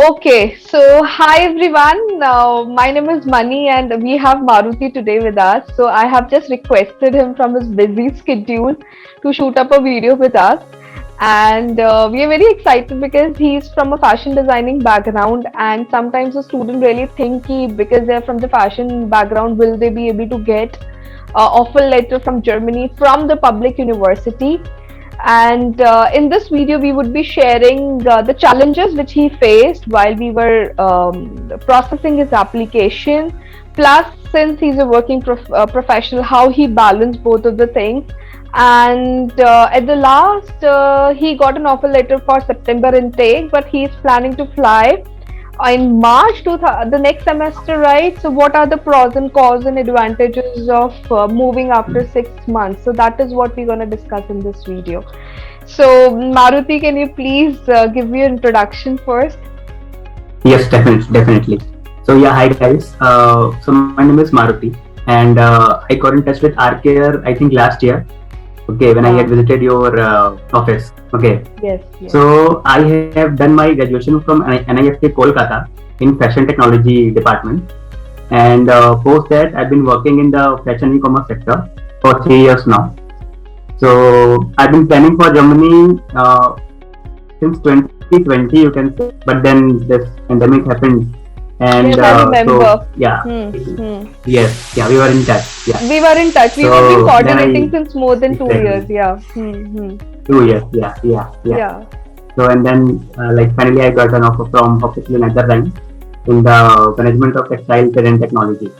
Okay, so hi everyone. My name is Mani, and we have Maruti today with us. So I have just requested him from his busy schedule to shoot up a video with us. And we are very excited because he's from a fashion designing background. And sometimes a student really think because they're from the fashion background, will they be able to get offer letter from Germany from the public university? And in this video, we would be sharing the challenges which he faced while we were processing his application. Plus, since he's a working professional, how he balanced both of the things. And at the last, he got an offer letter for September intake, but he's planning to fly in March to the next semester, right? So, what are the pros and cons and advantages of moving after 6 months? So, that is what we're going to discuss in this video. So, Maruti, can you please give me an introduction first? Yes, definitely. So yeah, hi guys. So my name is Maruti, and I got in touch with RKR I think last year. Okay, when I had visited your office. Okay. Yes. So I have done my graduation from NIFT Kolkata in fashion technology department, and post that I've been working in the fashion e-commerce sector for 3 years now. So I've been planning for Germany since 2020, you can say, but then this pandemic happened, and Yes, I remember. so yeah, yes, yeah, we were in touch. Yeah, We were in touch. We have been so then coordinating I since more than 2 years. exactly Yeah. 2 years. Yeah. Yeah. So and then like finally I got an offer from Hospital Netherlands in the management of textile trade and technology.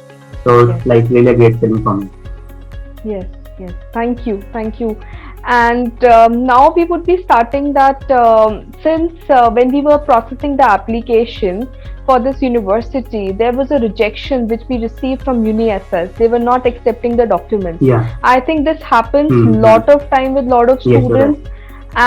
So Yes. it's like really a great feeling for me. Yes, yes. Thank you. And now we would be starting that since when we were processing the application for this university, there was a rejection which we received from UniSS. They were not accepting the documents. Yeah. I think this happens Mm-hmm. lot of time with lot of Yes, you're right. students.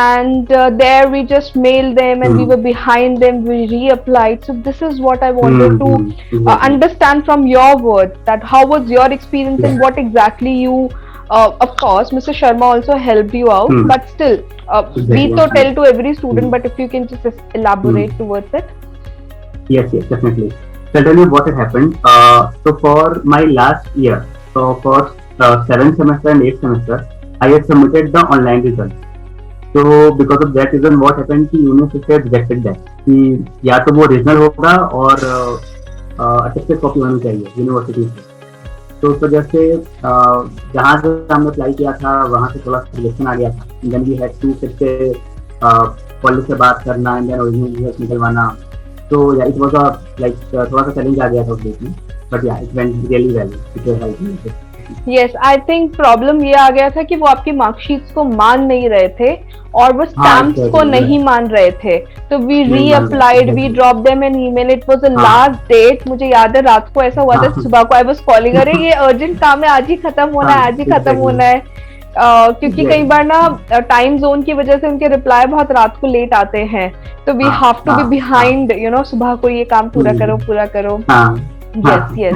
And there we just mailed them and we were Mm-hmm. behind them, we reapplied. So this is what I wanted to Mm-hmm. Exactly. understand from your words, that how was your experience and Yeah. what exactly you of course Mr. Sharma also helped you out, Mm. but still we Exactly. so tell to every student, Mm. but if you can just Mm. elaborate towards it. Yes, definitely. So I'll tell you what had happened. So for my last year, so for seventh semester and eighth semester, I had submitted the online results. So because of that reason, what happened कि university had rejected that कि या तो वो original होगा और attested copy होनी चाहिए university से. तो उस वजह से जहाँ से हमने अप्लाई किया था वहाँ से थोड़ा सिलेक्शन आ गया था. देन वी हैड टू फिर से कॉलेज से बात करना एंड देन ओरिजिनल रिजल्ट निकलवाना. So yeah, it was a like थोड़ा सा चैलेंज आ गया था उस बीच में, but yeah, it went really well. It was helping. Yes, I think problem ये आ गया था कि वो आपकी मार्कशीट्स को मान नहीं रहे थे और वो हाँ स्टैम्प्स को exactly, नहीं मान रहे थे. तो वी नहीं मान रहे reapplied, we exactly. Drop them an email. It was a हाँ लास्ट डेट. मुझे याद है रात को ऐसा हुआ था, हाँ सुबह को आई वाज कॉलिंग, अरे ये अर्जेंट काम है, आज ही खत्म होना हाँ है, आज ही खत्म exactly. होना है. क्योंकि कई Yes. बार ना टाइम जोन की वजह से उनके रिप्लाई बहुत रात को लेट आते हैं, तो वी हाँ हैव टू बी हाँ बिहाइंड, सुबह को ये काम पूरा करो, पूरा करो. हाँ यस यस.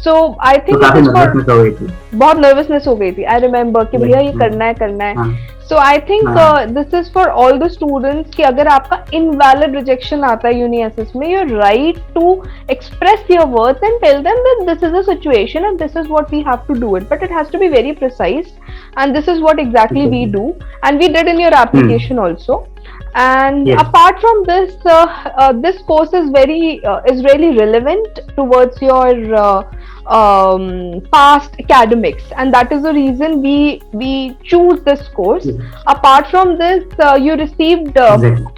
सो आई तो थिंक इट काफी इज फॉर, नर्वसनेस हो गई थी. बहुत नर्वसनेस हो गई थी. आई रिमेम्बर कि भैया ये करना है. हाँ सो आई थिंक हाँ this is for all the students कि अगर आपका इनवैलिड रिजेक्शन आता है यूनिएसएस में, you write to express your words and tell them that this is a situation and this is what we have to do it, but it has to be very precise, and this is what exactly we do, and we did in your application also. And Yes. apart from this, this course is really relevant towards your past academics, and that is the reason we choose this course. Yes. Apart from this, you received Exactly.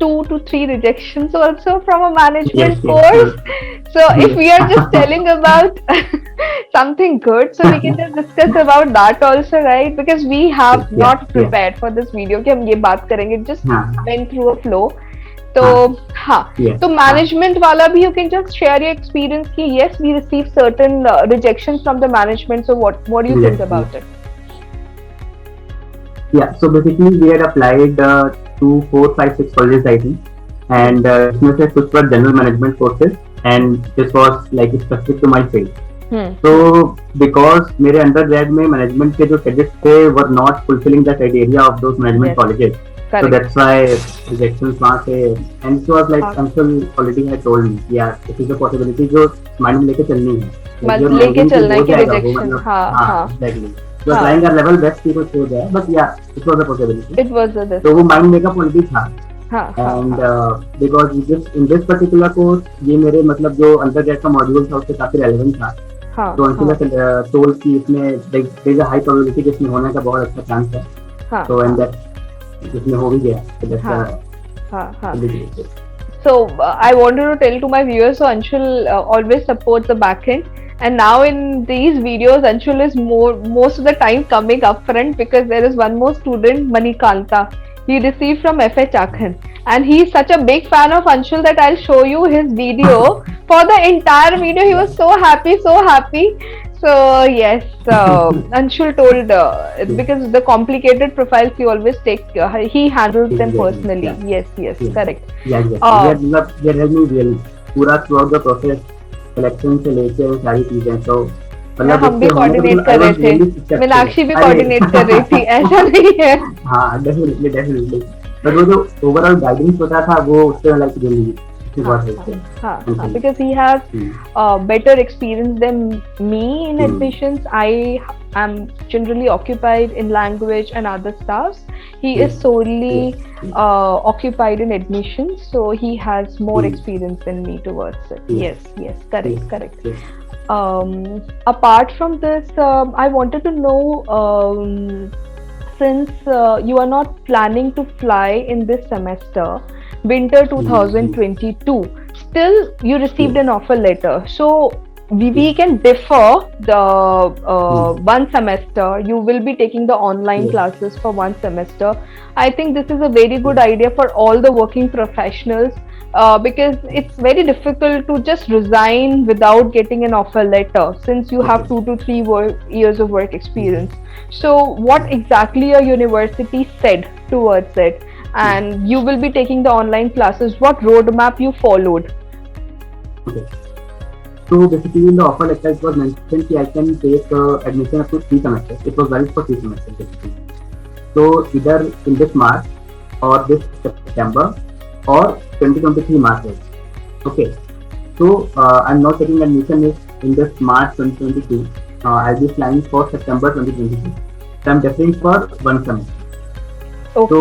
2 to 3 rejections also from a management Yes. course. So if we are just Yes. telling about something good, so we can just discuss about that also, right? Because we have Yeah. not Yeah. prepared for this video कि हम ये बात करेंगे, just हाँ went through a flow. तो हाँ, Yes. तो management वाला भी you can just share your experience कि yes, we received certain rejections from the management. So what do you think Yes. about it? Yeah, so basically we had applied to 4, 5, 6 colleges I think, and इसमें से कुछ were general management courses, and this was like specific to my field. तो because मेरे under grade में management के जो credits थे were not fulfilling the criteria of those management colleges, so that's why rejections वहाँ से, and it was like uncle already had told me, yeah it is a possibility जो mind में लेके चलनी है, मतलब लेके चलना है कि रिजेक्शन, हाँ exactly, so trying our level best to show that, but yeah it was a possibility, it was a तो वो माइंड मेकअप ऑलरेडी था, and because in this particular course ये मेरे मतलब जो अंडरग्रेड का मॉड्यूल था उससे काफी रेलेवेंट था, तो अंकिता टोल्ड कि इसमें there is a high probability कि इसमें होने का बहुत अच्छा चांस है, तो and that इसमें हो भी गया, so that's so I wanted to tell to my viewers, so Anshul always supports the backend, and now in these videos Anshul is most of the time coming up front, because there is one more student, Manikanta, he received from FH Akhan, and he is such a big fan of Anshul that I'll show you his video. For the entire video he was so happy. So yes, Anshul told because the complicated profiles he always he handles them personally. Yes, correct. Yeah, helped me really पूरा throughout the process, selection से लेके सारी चीजें, तो हम भी coordinate कर रहे थे, मीनाक्षी भी कोऑर्डिनेट कर रही थी, ऐसा नहीं है। हाँ डेफिनेटली, पर वो जो ओवरऑल गाइडेंस होता था वो उससे like really because he has better experience than me in admissions. I am generally occupied in language and other stuffs. He is solely occupied in admissions, so he has more experience than me towards it. Yes, correct. Apart from this, I wanted to know, since you are not planning to fly in this semester, winter 2022, still you received an offer letter, so we can defer the one semester. You will be taking the online classes for one semester. I think this is a very good idea for all the working professionals, because it's very difficult to just resign without getting an offer letter, since you have 2 to 3 years of work experience. So what exactly your university said towards it, and you will be taking the online classes, what roadmap you followed? Okay. So basically in the offer letter it was mentioned that I can take admission up to 3 semesters. It was valid for 3 semesters basically. So either in this March or this September or 2023 March. Okay. So I'm not taking admission in this March 2022. I'll be flying for September 2022. So I'm deferring for 1 semester. तो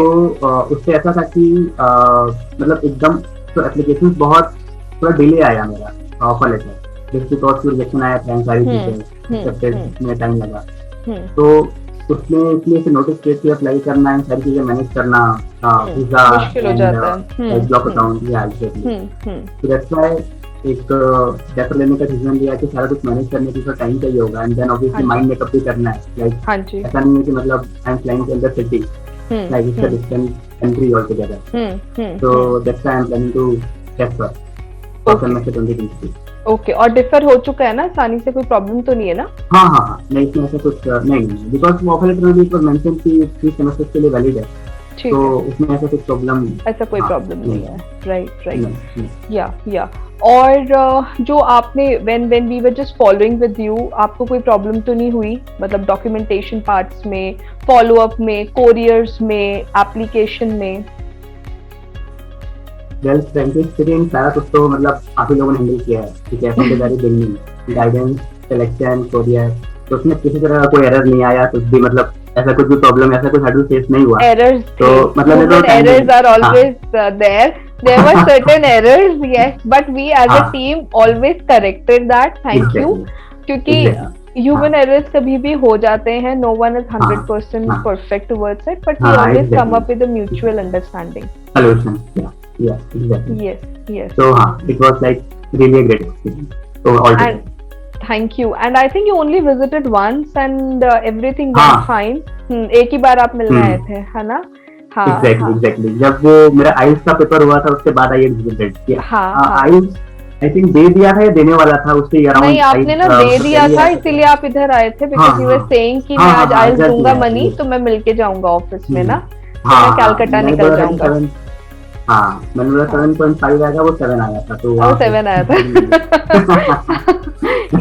उससे ऐसा था कि मतलब एकदम तो application बहुत थोड़ा डिले आया मेरा ऑफर लेटर, जिसके तौर पर रिजेक्शन आया था, सारी चीजें में टाइम लगा, तो उसमें इसलिए से नोटिस पीरियड अप्लाई करना है, सारी चीजें मैनेज करना, वीजा एंड ब्लॉक अकाउंट, या तो दैट्स व्हाई एक डेफर लेने का डिसीजन लिया कि सारा कुछ मैनेज करने के लिए टाइम चाहिए होगा, and then obviously mind make up भी करना है, लाइक ऐसा नहीं है कि मतलब आई एम फ्लाइंग के अंदर city, like it's a distant country altogether. So that's why I'm planning to defer for semester 2023. Okay, और डिफर हो चुका है ना आसानी से, कोई प्रॉब्लम तो नहीं है ना? हाँ, नहीं इसमें ऐसा कुछ नहीं, बिकॉज वो ऑफर लेटर में भी मेंशन कि 3 सेमेस्टर्स के लिए वैलिड है, तो उसमें ऐसा कुछ प्रॉब्लम, ऐसा कोई प्रॉब्लम नहीं है। राइट, या और जो आपने when we were just following with you, आपको कोई प्रॉब्लम तो नहीं हुई, मतलब डॉक्यूमेंटेशन पार्ट्स में, फॉलो अप में, कोरियर्स में, एप्लीकेशन में? वेल फ्रेंकली स्पीकिंग सारा कुछ तो मतलब आप ही लोगों ने हैंडल किया है, ठीक है, from the very beginning, guidance, selection, courier, तो उसमें किसी तरह का कोई एरर नहीं आया, कुछ भी मतलब ऐसा कुछ भी प्रॉब्लम, ऐसा कुछ हर्डल फेस नहीं हुआ। एरर्स, तो मतलब errors are always there were certain errors, yes, but we as a team always corrected that. Thank you, क्योंकि human errors कभी भी हो जाते हैं, no one is 100% perfect towards it, but we always come up with a mutual understanding solution. Yeah, exactly. Yes. So it was like really a great experience. So all together. Thank you. And I think you only visited once and everything went fine. एक ही बार आप मिलने आए थे, है ना? Exactly. जब वो मेरा आइल्स का पेपर हुआ था उसके बाद आई विजिटेड किया। आइल्स आई थिंक दे दिया था या देने वाला था, उसके अराउंड नहीं, आपने ना दे दिया था, इसीलिए आप इधर आए थे, बिकॉज़ यू वर सेइंग कि मैं आज आइल्स दूंगा मनी, तो मैं मिलके जाऊंगा ऑफिस में ना, मैं कलकत्ता निकल जाऊंगा। मैंने बोला 7.5 आया था, वो 7 आया था, तो 7 आया था।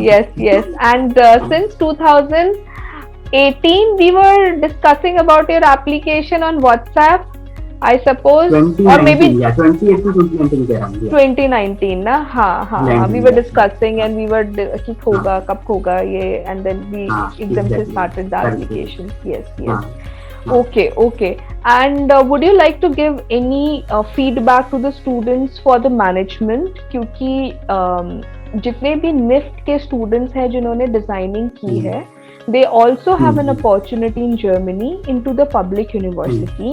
Yes, yes. And since 2018, we were discussing about your application on WhatsApp, I suppose, or 2019, maybe yeah, 2018 2019 के around, yeah, 2019 ना. हाँ हाँ हाँ, we 19, were yeah, discussing and we were कि हाँ होगा कब होगा ये, and then we हाँ एकदम से exactly, started the correct, application. Yes, हाँ yes. हाँ Okay, okay. And would you like to give any feedback to the students for the management? क्योंकि जितने भी निफ्ट के students हैं जिन्होंने designing की हम्म है, they also have an hmm opportunity in Germany into the public hmm university,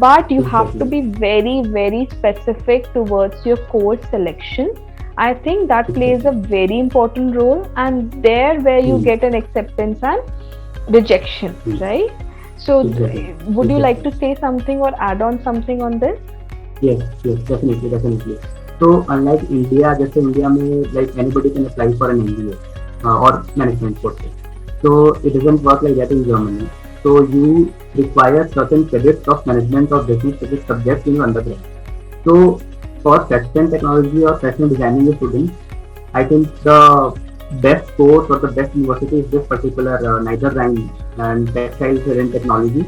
but you have to exactly, be very, very specific towards your course selection. I think that plays a exactly, very important role, and there where you hmm get an acceptance and rejection, hmm right? So, exactly, would you like exactly. to say something or add on something on this? Yes, yes, definitely, definitely. So unlike India, जैसे India में like anybody can apply for an MBA or management courses. So it doesn't work like that in Germany. So you require certain credits of management or business credit subjects in your undergrad. So for fashion technology or fashion designing students, I think the best course or the best university is this particular Niederrhein and textiles and technology,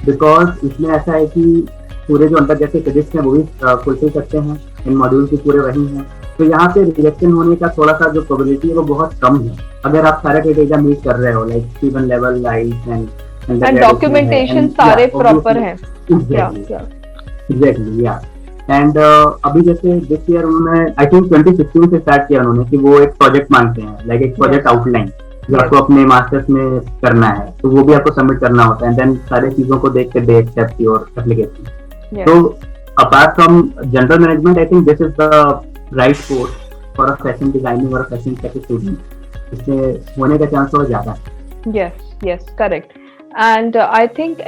because इसमें ऐसा है कि पूरे जो अंदर जैसे credits हैं वो भी फुलफिल करते हैं, इन मॉड्यूल की पूरे वही हैं, तो यहाँ पे रिजेक्शन होने का थोड़ा सा जो प्रोबेबिलिटी है वो बहुत कम है अगर आप सारे क्राइटेरिया मीट कर रहे हो, like Steven level light and And documentation सारे proper हैं. Yeah, exactly yeah. एग्जैक्टली या एंड अभी जैसे दिस ईयर उन्होंने आई थिंक 2016 से स्टार्ट किया उन्होंने कि वो एक प्रोजेक्ट मांगते हैं, लाइक एक प्रोजेक्ट Yes, आउटलाइन जो yes, आपको अपने मास्टर्स में करना है, तो वो भी आपको सबमिट करना होता है, देन सारे चीजों को देख के they accept your application. yes. तो apart from general management I think this is the right course for a fashion designing और फैशन टेक स्टूडेंट, इसमें होने का चांस थोड़ा ज्यादा है. Yes, yes, correct. And I think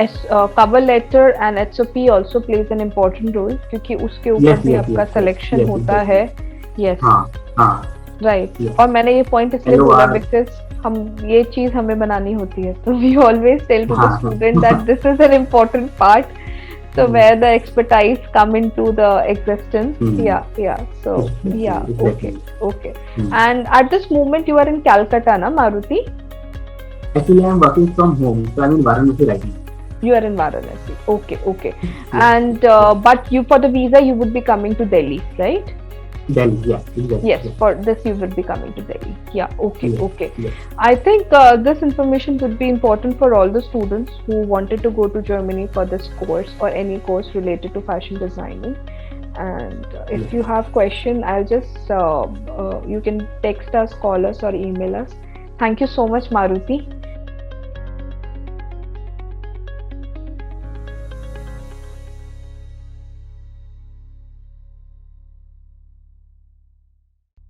cover letter and HOP also plays an important role क्योंकि उसके ऊपर यस भी यस आपका यस selection यस होता एग्जैक्टली. है. Yes, हाँ हाँ right. यस और मैंने ये point इसलिए एलो बोला आर because हम ये चीज हमें बनानी होती है, तो we always tell to the हाँ student that this is an important part. So where the expertise come into the existence. Yeah, yeah. So yeah, okay, exactly. okay. And at this moment you are in Calcutta, na Maruti? Actually, I am working from home, so I'm in Varanasi right now. You are in Varanasi. Okay, okay. Yes, And yes. but you for the visa you would be coming to Delhi, right? Delhi, yeah, exactly. Yes, for this you would be coming to Delhi. Yeah, okay, Yes, okay. yes. I think this information would be important for all the students who wanted to go to Germany for this course or any course related to fashion designing. And if Yes. you have question, I'll just you can text us, call us, or email us. Thank you so much, Maruti.